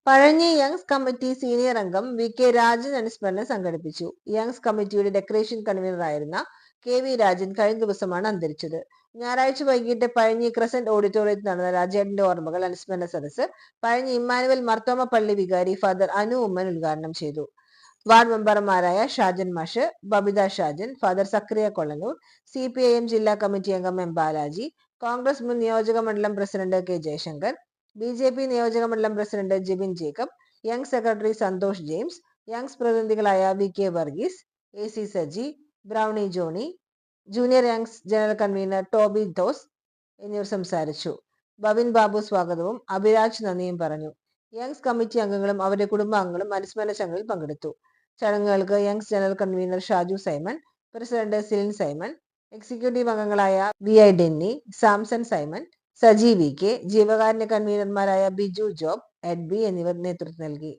Pazhanji Young's committee senior അംഗം V K Rajan അനുസ്മരണം സംഘടിപ്പിച്ചു. യങ്സ് കമ്മിറ്റിയുടെ ഡെക്കറേഷൻ കൺവീനറായിരുന്ന കെ വി രാജൻ കഴിഞ്ഞ ദിവസമാണ് അന്തരിച്ചത്. ഞായറാഴ്ച വൈകിട്ട് പഴഞ്ഞി ക്രസന്റ് ഓഡിറ്റോറിയത്തിൽ നടന്ന രാജേട്ടന്റെ ഓർമ്മകൾ അനുസ്മരണ സദസ്സ് പഴഞ്ഞി ഇമ്മാനുവൽ മർത്തോമ പള്ളി വികാരി ഫാദർ അനു ഉമ്മൻ ഉദ്ഘാടനം ചെയ്തു. വാർഡ് മെമ്പർമാരായ ഷാജൻ മാഷ്, ബബിത ഷാജൻ, ഫാദർ സക്രിയ കൊള്ളനൂർ, CPIM ജില്ലാ കമ്മിറ്റി അംഗം എം ബാലാജി, കോൺഗ്രസ് മുൻ നിയോജക മണ്ഡലം പ്രസിഡന്റ് കെ ജയശങ്കർ, BJP നിയോജക മണ്ഡലം president Jibin Jacob, young secretary Santhosh James, Youngs പ്രതിനിധികളായ VK Varghese, AC Saji, Browny Johny, junior Youngs general convener Toby Thos എന്നിവർ സംസാരിച്ചു. ബബിൻ ബാബു സ്വാഗതവും അഭിരാജ് നന്ദിയും പറഞ്ഞു. യങ്സ് കമ്മിറ്റി അംഗങ്ങളും അവരുടെ കുടുംബാംഗങ്ങളും അനുസ്മരണ ചടങ്ങിൽ പങ്കെടുത്തു. ചടങ്ങുകൾക്ക് Youngs general convener Shaju Simon, president Silin Simon, executive അംഗങ്ങളായ VI ഡെന്നി, സാംസൺ സൈമൺ, സജി VK, ജീവകാരുണ്യ കൺവീനർമാരായ ബിജു ജോബ്, എഡ്ബി എന്നിവർ നേതൃത്വം നൽകി.